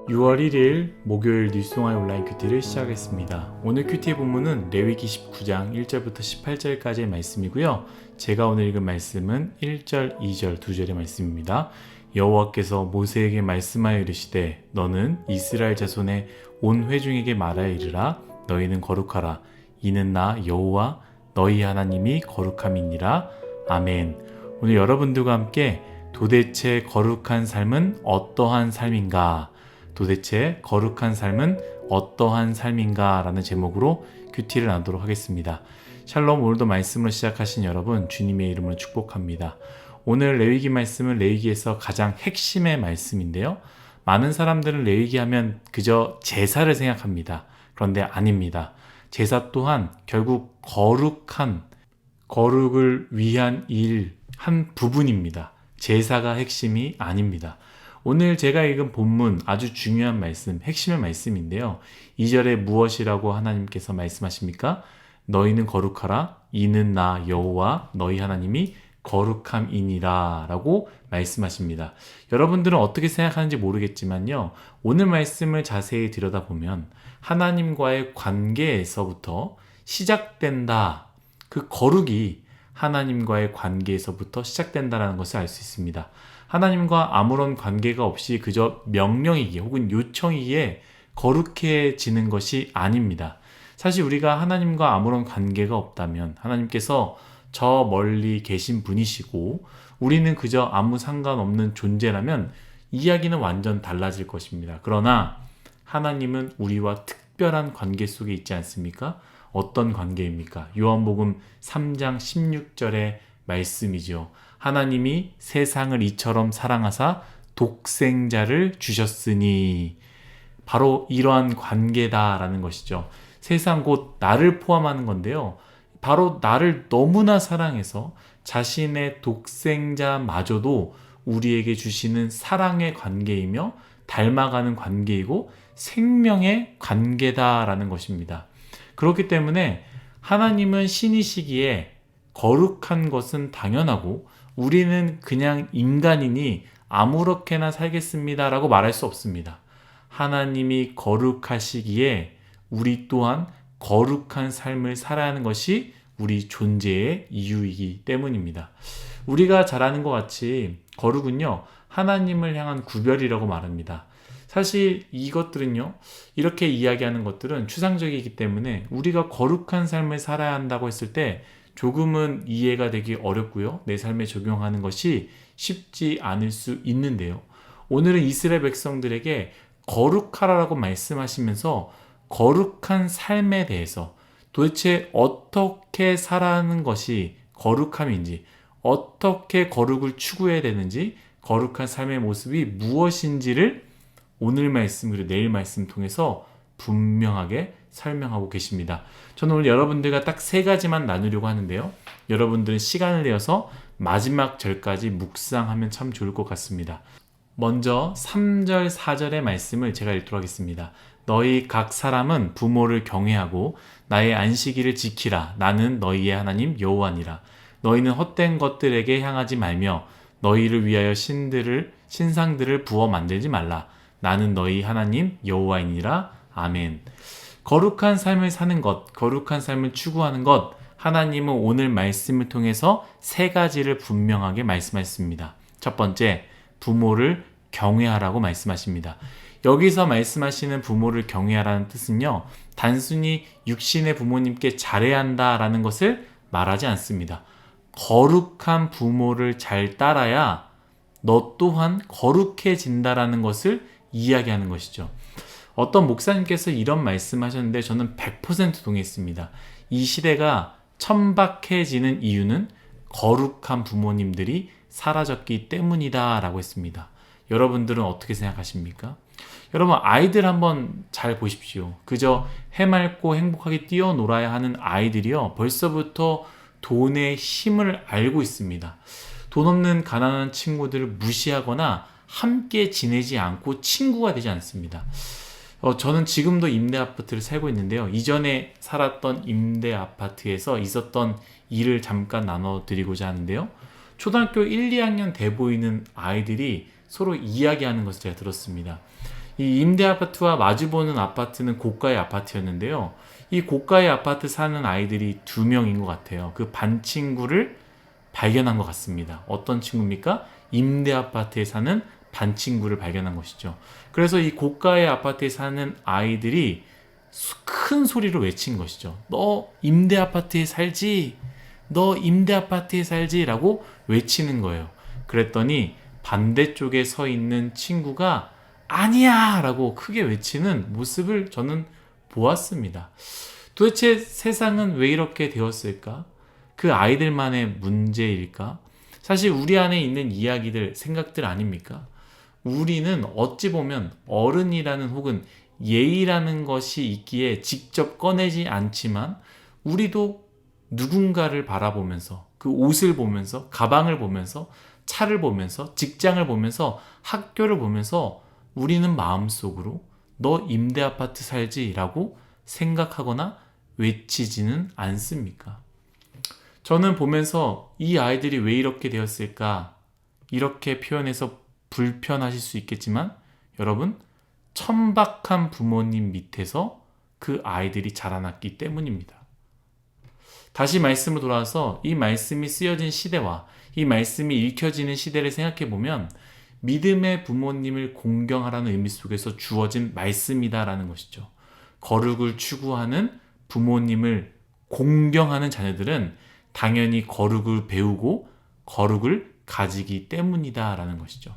(6월 1일) 목요일 뉴스송아의 온라인 큐티를 시작하겠습니다. 오늘 큐티의 본문은 레위기 19장 1절부터 18절까지의 말씀이고요. 제가 오늘 읽은 말씀은 1절, 2절, 2절의 말씀입니다. 여호와께서 모세에게 말씀하여 이르시되 너는 이스라엘 자손의 온 회중에게 말하여 이르라. 너희는 거룩하라. 이는 나 여호와 너희 하나님이 거룩함이니라. 아멘. 오늘 여러분들과 함께 도대체 거룩한 삶은 어떠한 삶인가? 도대체 거룩한 삶은 어떠한 삶인가? 라는 제목으로 큐티를 나누도록 하겠습니다. 샬롬, 오늘도 말씀으로 시작하신 여러분 주님의 이름으로 축복합니다. 오늘 레위기 말씀은 레위기에서 가장 핵심의 말씀인데요. 많은 사람들은 레위기 하면 그저 제사를 생각합니다. 그런데 아닙니다. 제사 또한 결국 거룩을 위한 일 한 부분입니다. 제사가 핵심이 아닙니다. 오늘 제가 읽은 본문 아주 중요한 말씀, 핵심의 말씀인데요. 2절에 무엇이라고 하나님께서 말씀하십니까? 너희는 거룩하라. 이는 나 여호와 너희 하나님이 거룩함이니라 라고 말씀하십니다. 여러분들은 어떻게 생각하는지 모르겠지만요. 오늘 말씀을 자세히 들여다보면 하나님과의 관계에서부터 시작된다. 그 거룩이 하나님과의 관계에서부터 시작된다는 것을 알 수 있습니다. 하나님과 아무런 관계가 없이 그저 명령이기에 혹은 요청이기에 거룩해지는 것이 아닙니다. 사실 우리가 하나님과 아무런 관계가 없다면 하나님께서 저 멀리 계신 분이시고 우리는 그저 아무 상관없는 존재라면 이야기는 완전 달라질 것입니다. 그러나 하나님은 우리와 특별한 관계 속에 있지 않습니까? 어떤 관계입니까? 요한복음 3장 16절의 말씀이죠. 하나님이 세상을 이처럼 사랑하사 독생자를 주셨으니 바로 이러한 관계다라는 것이죠. 세상 곧 나를 포함하는 건데요. 바로 나를 너무나 사랑해서 자신의 독생자마저도 우리에게 주시는 사랑의 관계이며 닮아가는 관계이고 생명의 관계다라는 것입니다. 그렇기 때문에 하나님은 신이시기에 거룩한 것은 당연하고 우리는 그냥 인간이니 아무렇게나 살겠습니다라고 말할 수 없습니다. 하나님이 거룩하시기에 우리 또한 거룩한 삶을 살아야 하는 것이 우리 존재의 이유이기 때문입니다. 우리가 잘 아는 것 같이 거룩은요, 하나님을 향한 구별이라고 말합니다. 사실 이것들은요, 이렇게 이야기하는 것들은 추상적이기 때문에 우리가 거룩한 삶을 살아야 한다고 했을 때 조금은 이해가 되기 어렵고요. 내 삶에 적용하는 것이 쉽지 않을 수 있는데요. 오늘은 이스라엘 백성들에게 거룩하라고 말씀하시면서 거룩한 삶에 대해서 도대체 어떻게 살아가는 것이 거룩함인지, 어떻게 거룩을 추구해야 되는지, 거룩한 삶의 모습이 무엇인지를 오늘 말씀 그리고 내일 말씀 통해서 분명하게 설명하고 계십니다. 저는 오늘 여러분들과 딱 3가지만 나누려고 하는데요. 여러분들은 시간을 내어서 마지막 절까지 묵상하면 참 좋을 것 같습니다. 먼저 3절, 4절의 말씀을 제가 읽도록 하겠습니다. 너희 각 사람은 부모를 경외하고 나의 안식일을 지키라. 나는 너희의 하나님 여호와니라. 너희는 헛된 것들에게 향하지 말며 너희를 위하여 신상들을 부어 만들지 말라. 나는 너희 하나님 여호와이니라. 아멘. 거룩한 삶을 사는 것, 거룩한 삶을 추구하는 것, 하나님은 오늘 말씀을 통해서 3가지를 분명하게 말씀하셨습니다. 첫 번째, 부모를 경외하라고 말씀하십니다. 여기서 말씀하시는 부모를 경외하라는 뜻은요, 단순히 육신의 부모님께 잘해야 한다라는 것을 말하지 않습니다. 거룩한 부모를 잘 따라야 너 또한 거룩해진다라는 것을 이야기하는 것이죠. 어떤 목사님께서 이런 말씀하셨는데 저는 100% 동의했습니다. 이 시대가 천박해지는 이유는 거룩한 부모님들이 사라졌기 때문이다 라고 했습니다. 여러분들은 어떻게 생각하십니까? 여러분, 아이들 한번 잘 보십시오. 그저 해맑고 행복하게 뛰어놀아야 하는 아이들이요, 벌써부터 돈의 힘을 알고 있습니다. 돈 없는 가난한 친구들을 무시하거나 함께 지내지 않고 친구가 되지 않습니다. 저는 지금도 임대 아파트를 살고 있는데요. 이전에 살았던 임대 아파트에서 있었던 일을 잠깐 나눠드리고자 하는데요. 초등학교 1, 2학년 돼 보이는 아이들이 서로 이야기하는 것을 제가 들었습니다. 이 임대 아파트와 마주보는 아파트는 고가의 아파트였는데요. 이 고가의 아파트 사는 아이들이 2명인 것 같아요. 그 반 친구를 발견한 것 같습니다. 어떤 친구입니까? 임대 아파트에 사는 반 친구를 발견한 것이죠. 그래서 이 고가의 아파트에 사는 아이들이 큰 소리로 외친 것이죠. 너 임대 아파트에 살지? 너 임대 아파트에 살지? 라고 외치는 거예요. 그랬더니 반대쪽에 서 있는 친구가 아니야! 라고 크게 외치는 모습을 저는 보았습니다. 도대체 세상은 왜 이렇게 되었을까? 그 아이들만의 문제일까? 사실 우리 안에 있는 이야기들, 생각들 아닙니까? 우리는 어찌 보면 어른이라는 혹은 예의라는 것이 있기에 직접 꺼내지 않지만 우리도 누군가를 바라보면서 그 옷을 보면서 가방을 보면서 차를 보면서 직장을 보면서 학교를 보면서 우리는 마음속으로 너 임대 아파트 살지? 라고 생각하거나 외치지는 않습니까? 저는 보면서 이 아이들이 왜 이렇게 되었을까? 이렇게 표현해서 불편하실 수 있겠지만 여러분, 천박한 부모님 밑에서 그 아이들이 자라났기 때문입니다. 다시 말씀으로 돌아와서 이 말씀이 쓰여진 시대와 이 말씀이 읽혀지는 시대를 생각해 보면 믿음의 부모님을 공경하라는 의미 속에서 주어진 말씀이다라는 것이죠. 거룩을 추구하는 부모님을 공경하는 자녀들은 당연히 거룩을 배우고 거룩을 가지기 때문이다라는 것이죠.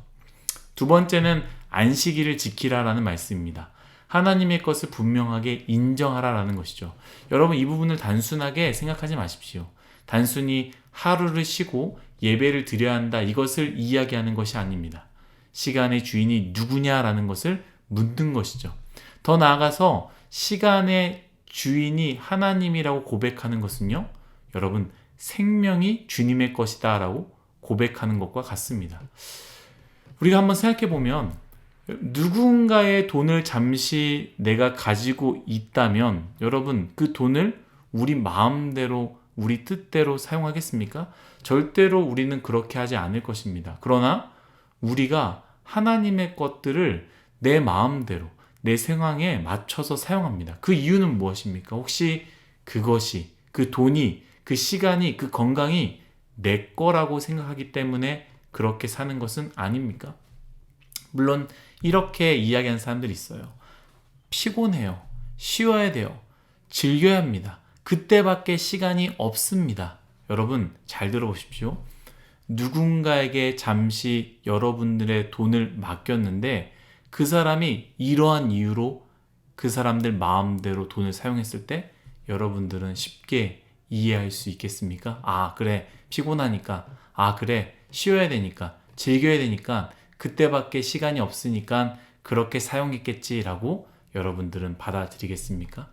두 번째는 안식일을 지키라라는 말씀입니다. 하나님의 것을 분명하게 인정하라라는 것이죠. 여러분, 이 부분을 단순하게 생각하지 마십시오. 단순히 하루를 쉬고 예배를 드려야 한다, 이것을 이야기하는 것이 아닙니다. 시간의 주인이 누구냐라는 것을 묻는 것이죠. 더 나아가서 시간의 주인이 하나님이라고 고백하는 것은요, 여러분, 생명이 주님의 것이다 라고 고백하는 것과 같습니다. 우리가 한번 생각해 보면 누군가의 돈을 잠시 내가 가지고 있다면 여러분, 그 돈을 우리 마음대로 우리 뜻대로 사용하겠습니까? 절대로 우리는 그렇게 하지 않을 것입니다. 그러나 우리가 하나님의 것들을 내 마음대로 내 상황에 맞춰서 사용합니다. 그 이유는 무엇입니까? 혹시 그것이, 그 돈이, 그 시간이, 그 건강이 내 거라고 생각하기 때문에 그렇게 사는 것은 아닙니까? 물론 이렇게 이야기하는 사람들이 있어요. 피곤해요. 쉬어야 돼요. 즐겨야 합니다. 그때밖에 시간이 없습니다. 여러분, 잘 들어보십시오. 누군가에게 잠시 여러분들의 돈을 맡겼는데 그 사람이 이러한 이유로 그 사람들 마음대로 돈을 사용했을 때 여러분들은 쉽게 이해할 수 있겠습니까? 아, 그래. 피곤하니까. 아, 그래. 쉬어야 되니까. 즐겨야 되니까. 그때밖에 시간이 없으니까 그렇게 사용했겠지라고 여러분들은 받아들이겠습니까?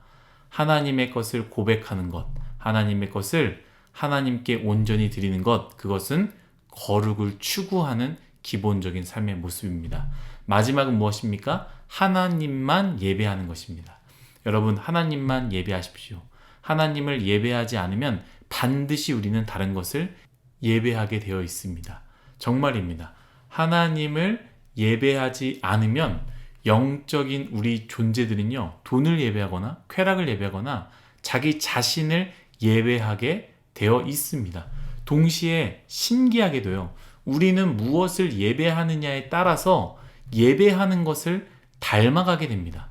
하나님의 것을 고백하는 것, 하나님의 것을 하나님께 온전히 드리는 것, 그것은 거룩을 추구하는 기본적인 삶의 모습입니다. 마지막은 무엇입니까? 하나님만 예배하는 것입니다. 여러분, 하나님만 예배하십시오. 하나님을 예배하지 않으면 반드시 우리는 다른 것을 예배하게 되어 있습니다. 정말입니다. 하나님을 예배하지 않으면 영적인 우리 존재들은요, 돈을 예배하거나 쾌락을 예배하거나 자기 자신을 예배하게 되어 있습니다. 동시에 신기하게도요, 우리는 무엇을 예배하느냐에 따라서 예배하는 것을 닮아가게 됩니다.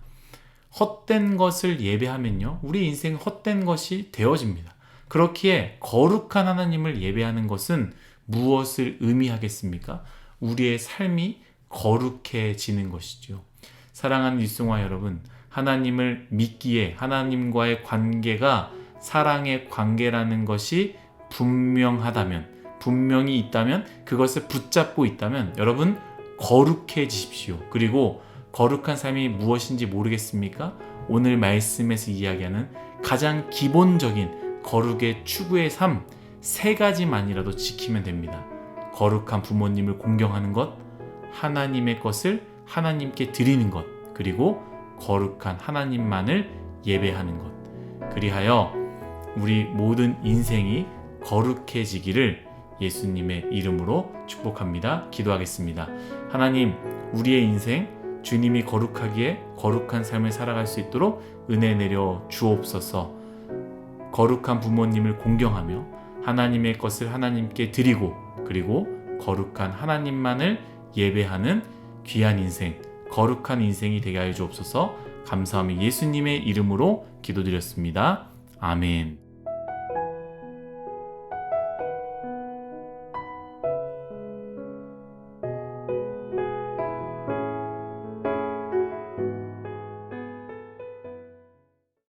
헛된 것을 예배하면요, 우리 인생은 헛된 것이 되어집니다. 그렇기에 거룩한 하나님을 예배하는 것은 무엇을 의미하겠습니까? 우리의 삶이 거룩해지는 것이죠. 사랑하는 일송아 여러분, 하나님을 믿기에 하나님과의 관계가 사랑의 관계라는 것이 분명히 있다면, 그것을 붙잡고 있다면 여러분, 거룩해지십시오. 그리고 거룩한 삶이 무엇인지 모르겠습니까? 오늘 말씀에서 이야기하는 가장 기본적인 거룩의 추구의 삶 3가지만이라도 지키면 됩니다. 거룩한 부모님을 공경하는 것, 하나님의 것을 하나님께 드리는 것, 그리고 거룩한 하나님만을 예배하는 것. 그리하여 우리 모든 인생이 거룩해지기를 예수님의 이름으로 축복합니다. 기도하겠습니다. 하나님, 우리의 인생 주님이 거룩하기에 거룩한 삶을 살아갈 수 있도록 은혜 내려 주옵소서. 거룩한 부모님을 공경하며 하나님의 것을 하나님께 드리고, 그리고 거룩한 하나님만을 예배하는 귀한 인생, 거룩한 인생이 되게 하여 주옵소서. 감사하며 예수님의 이름으로 기도드렸습니다. 아멘.